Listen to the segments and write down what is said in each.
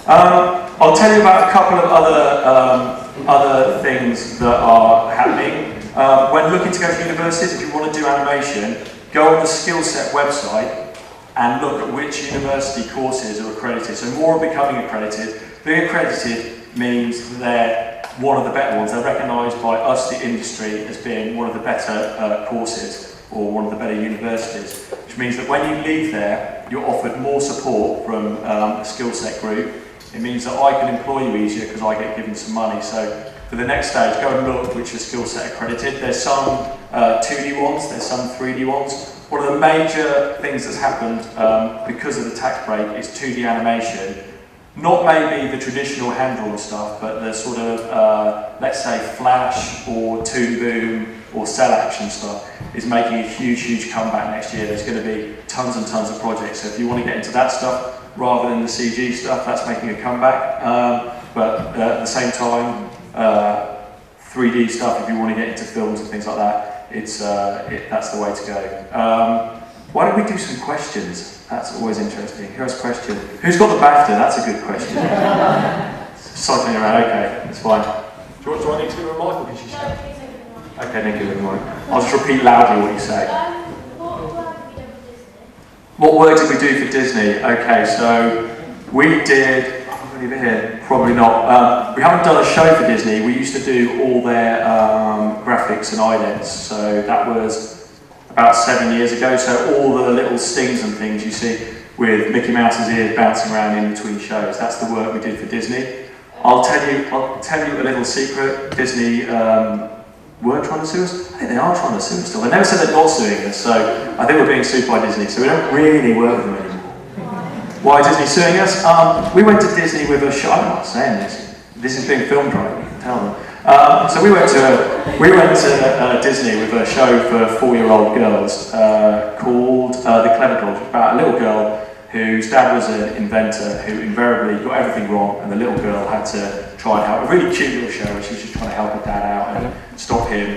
I'll tell you about a couple of other things that are happening. When looking to go to universities, if you want to do animation, go on the Skillset website and look at which university courses are accredited. So more are becoming accredited. Being accredited means that they're one of the better ones. They're recognised by us, the industry, as being one of the better courses or one of the better universities, which means that when you leave there, you're offered more support from a Skillset group. It means that I can employ you easier because I get given some money. So for the next stage, go and look which are Skillset accredited. There's some 2D ones, there's some 3D ones. One of the major things that's happened because of the tax break is 2D animation. Not maybe the traditional hand-drawn stuff, but the sort of, let's say, Flash or Toon Boom or cell action stuff is making a huge, huge comeback next year. There's going to be tons and tons of projects. So if you want to get into that stuff, rather than the CG stuff, that's making a comeback. But at the same time, 3D stuff, if you want to get into films and things like that, that's the way to go. Why don't we do some questions? That's always interesting. Who has a question? Who's got the BAFTA? That's a good question. Cycling around, okay, that's fine. Do you want to give her a mic or can she say? Okay, then give her a mic. I'll just repeat loudly what you say. What work did we do for Disney? Okay, so we did, probably not. We haven't done a show for Disney. We used to do all their graphics and idents, so that was about 7 years ago. So all the little stings and things you see with Mickey Mouse's ears bouncing around in between shows, that's the work we did for Disney. I'll tell you a little secret. Disney weren't trying to sue us. I think they are trying to sue us still. They never said they're not suing us, so I think we're being sued by Disney, so we don't really work with them anymore. Why is Disney suing us? We went to Disney with a show. I'm not saying this. This is being filmed right, you can tell them. So we went to Disney with a show for 4-year-old girls called The Clever Girls, about a little girl whose dad was an inventor who invariably got everything wrong, and the little girl had to try and help. A really cute little show where she was just trying to help her dad out and stop him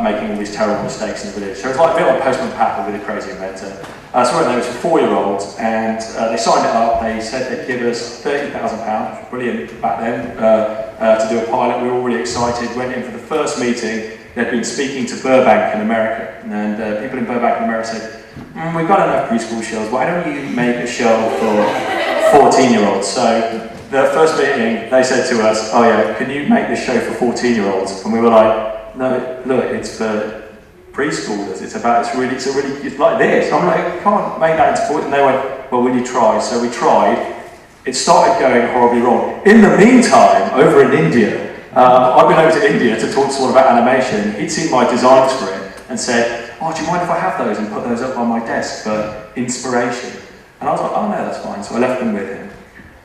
making all these terrible mistakes in the village. So it's like a bit like Postman Pat but with a crazy inventor. So we went there, it was for 4-year-olds, and they signed it up. They said they'd give us £30,000, which was brilliant back then, to do a pilot. We were all really excited. Went in for the first meeting. They'd been speaking to Burbank in America, and people in Burbank in America said, we've got enough preschool shows, why don't you make a show for 14-year-olds? So the first meeting, they said to us, oh yeah, can you make this show for 14-year-olds? And we were like, no, look, it's for preschoolers, it's like this. I'm like, you can't make that into 14. And they went, well, will you try? So we tried. It started going horribly wrong. In the meantime, over in India, I've been over to India to talk to someone about animation. He'd seen my designs for it and said, oh, do you mind if I have those and put those up on my desk for inspiration? And I was like, oh no, that's fine. So I left them with him.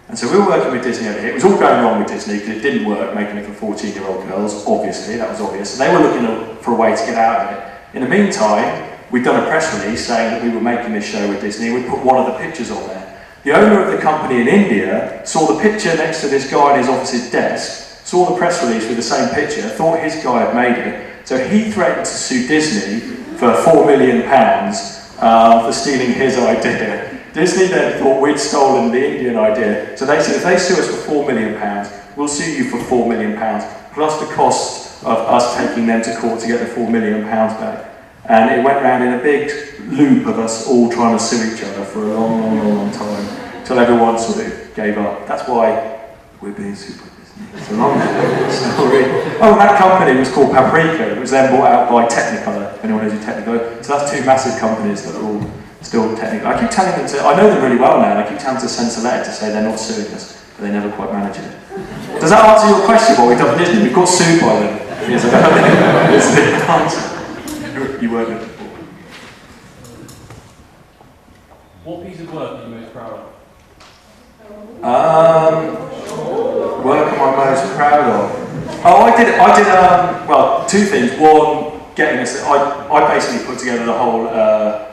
And so we were working with Disney over here. It was all going wrong with Disney because it didn't work making it for 14-year-old girls, obviously, that was obvious. And they were looking for a way to get out of it. In the meantime, we'd done a press release saying that we were making this show with Disney. We'd put one of the pictures on there. The owner of the company in India saw the picture next to this guy on his office's desk, saw the press release with the same picture, thought his guy had made it, so he threatened to sue Disney for £4 million for stealing his idea. Disney then thought we'd stolen the Indian idea, so they said if they sue us for £4 million, we'll sue you for £4 million, plus the cost of us taking them to court to get the £4 million back. And it went round in a big loop of us all trying to sue each other for a long time, till everyone sort of gave up. That's why we're being sued by Disney. It's a long story. Oh, that company was called Paprika. It was then bought out by Technicolor, if anyone knows who Technicolor is. So that's 2 massive companies that are all still Technicolor. I keep telling them I know them really well now, and I keep telling them to send a letter to say they're not suing us, but they never quite manage it. Does that answer your question, what we've done with Disney? We've got sued by them years ago. It's the answer. You weren't looking for. What piece of work are you most proud of? Work am I most proud of? Oh, I did well, 2 things. One, getting us, I basically put together the whole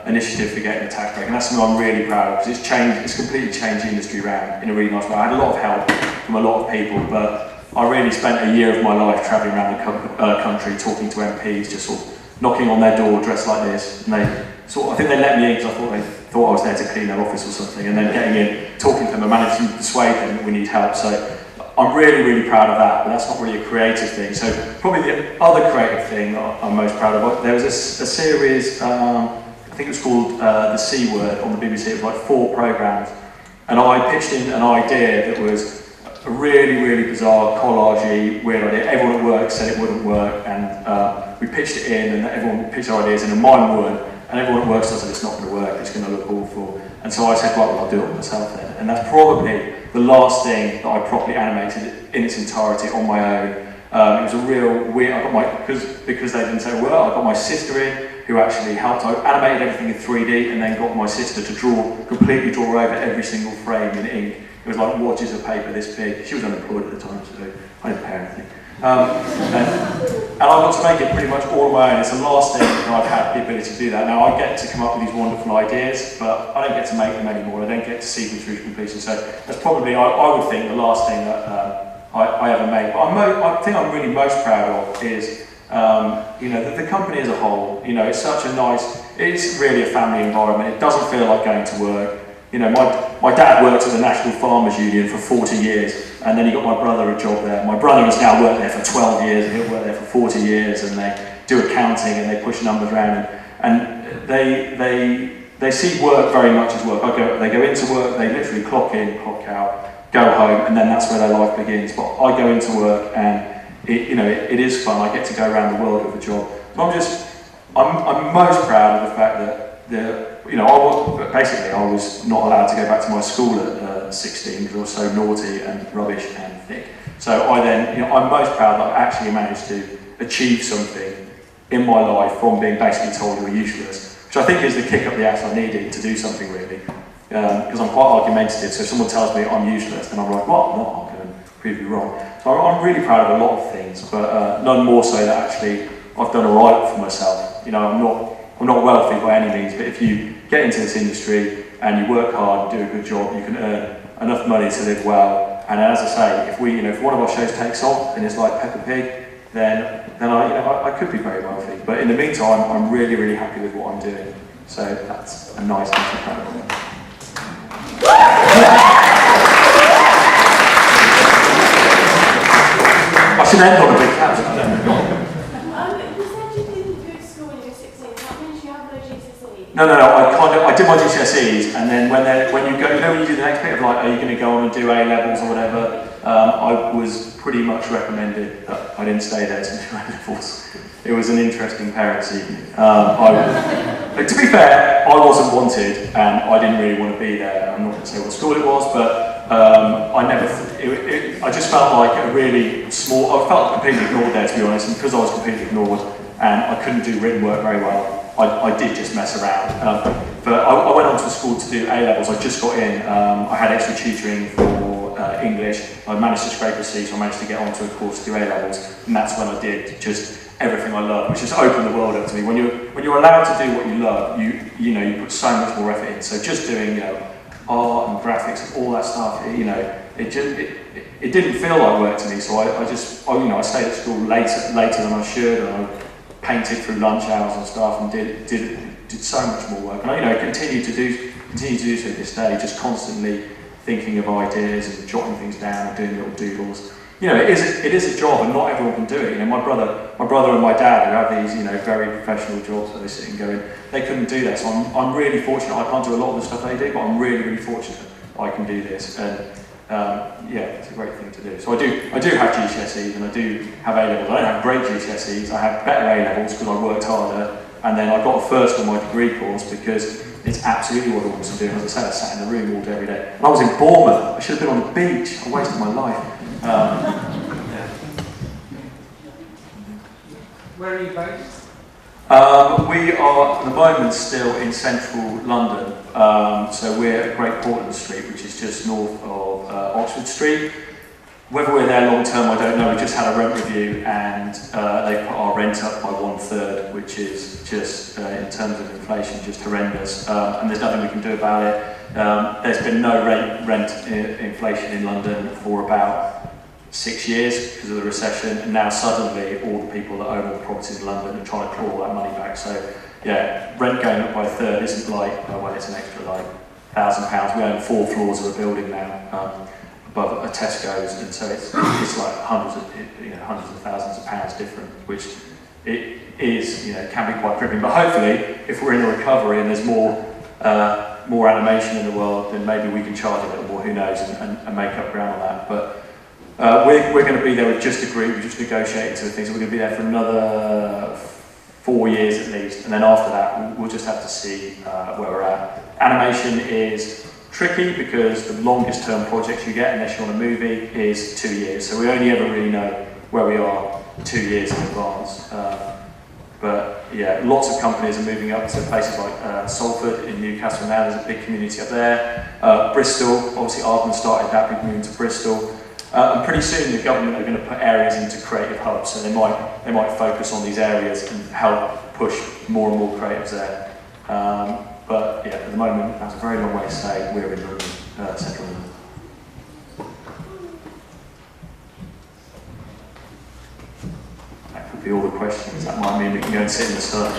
initiative for getting the tax break, and that's something I'm really proud of, because it's completely changed the industry around in a really nice way. I had a lot of help from a lot of people, but I really spent a year of my life travelling around the country talking to MPs, just sort of knocking on their door dressed like this, and I think they let me in because I thought they thought I was there to clean their office or something, and then getting in, talking to them and managing to persuade them that we need help. So I'm really, really proud of that, but that's not really a creative thing. So probably the other creative thing that I'm most proud of, there was a series, I think it was called The C Word on the BBC. It was like 4 programmes, and I pitched in an idea that was a really, really bizarre, collage-y, weird idea. Everyone at work said it wouldn't work, and we pitched it in, and everyone pitched their ideas in, and mine would, and everyone at work said it's not going to work, it's going to look awful. And so I said, right, well, I'll do it myself then. And that's probably the last thing that I properly animated in its entirety on my own. It was a real weird, I got my, because they didn't say well, I got my sister in, who actually helped. I animated everything in 3D, and then got my sister to completely draw over every single frame in ink. It was like watches of paper this big. She was unemployed at the time, so I didn't pay anything. And I got to make it pretty much all on my own. It's the last thing that I've had the ability to do that. Now I get to come up with these wonderful ideas, but I don't get to make them anymore. I don't get to see them through completion. So that's probably, I would think, the last thing that I ever made. But I think I'm really most proud of is, you know, the company as a whole. You know, it's such a nice, it's really a family environment. It doesn't feel like going to work. You know, my dad worked at the National Farmers Union for 40 years, and then he got my brother a job there. My brother has now worked there for 12 years, and he'll work there for 40 years, and they do accounting, and they push numbers around, and they see work very much as work. They go into work, they literally clock in, clock out, go home, and then that's where their life begins. But I go into work, and it is fun. I get to go around the world with a job. So I'm most proud of the fact that I was not allowed to go back to my school at 16 because I was so naughty and rubbish and thick. So I'm most proud that I actually managed to achieve something in my life from being basically told you were useless, which I think is the kick up the ass I needed to do something really. Because I'm quite argumentative, so if someone tells me I'm useless, then I'm like, well, I'm not, I'm going to prove you wrong. So I'm really proud of a lot of things, but none more so that actually I've done all right for myself. You know, I'm not wealthy by any means, but if you get into this industry and you work hard and do a good job, you can earn enough money to live well. And as I say, if one of our shows takes off and it's like Peppa Pig, then I could be very wealthy. But in the meantime, I'm really, really happy with what I'm doing. So that's a nice thing to be proud of. I should end on a big clap. No, I did my GCSEs, and then when you do the next bit of like, are you going to go on and do A levels or whatever, I was pretty much recommended that I didn't stay there to do A levels. It was an interesting parency. To be fair, I wasn't wanted, and I didn't really want to be there. I'm not going to say what school it was, but I just felt like a really small. I felt completely ignored there, to be honest, and because I was completely ignored and I couldn't do written work very well, I did just mess around. But I went on to school to do A levels. I just got in. I had extra tutoring for English. I managed to scrape a C, so I managed to get onto a course to do A levels, and that's when I did just everything I love, which just opened the world up to me. When you're allowed to do what you love, you put so much more effort in. So just doing art and graphics and all that stuff, it didn't feel like work to me. So I stayed at school later than I should, and I painted through lunch hours and stuff, and did so much more work. And I continue to do so to this day, just constantly thinking of ideas and jotting things down and doing little doodles. It is a job, and not everyone can do it. My brother and my dad, who have these very professional jobs where they sit and go in, they couldn't do that. So I'm really fortunate. I can't do a lot of the stuff they do, but I'm really, really fortunate I can do this. And it's a great thing to do. So I do have GCSEs, and I do have A levels. I don't have great GCSEs. I have better A levels because I worked harder, and then I got a first on my degree course because it's absolutely what I want to do. As I said, I sat in the room all day every day. And I was in Bournemouth. I should have been on the beach. I wasted my life. Where are you based? We are at the moment still in central London, so we're at Great Portland Street, which is just north of Oxford Street. Whether we're there long term, I don't know. We just had a rent review, and they put our rent up by 1/3, which is just, in terms of inflation, just horrendous. And there's nothing we can do about it. There's been no rent inflation in London for about 6 years because of the recession, and now suddenly all the people that own all the properties in London are trying to claw all that money back. So yeah, rent going up by a third isn't like, oh, well, it's an extra like £1,000. We own 4 floors of a building now above a Tesco's, and so it's like hundreds of thousands of pounds different, which it is, can be quite crippling. But hopefully, if we're in a recovery and there's more animation in the world, then maybe we can charge a little more, who knows, and make up ground on that. But we're going to be there. We've just agreed, we've just negotiated some things. We're going to be there for another 4 years at least, and then after that, we'll just have to see where we're at. Animation is tricky because the longest term projects you get, unless you're on a movie, is 2 years. So we only ever really know where we are 2 years in advance. But yeah, lots of companies are moving up to places like Salford in Newcastle now. There's a big community up there. Bristol, obviously Ardman started that, people moving to Bristol. And pretty soon the government are going to put areas into creative hubs, so they might focus on these areas and help push more and more creatives there. But yeah, at the moment, that's a very long way to say we're in London, central London. That could be all the questions. That might mean we can go and sit in the sun.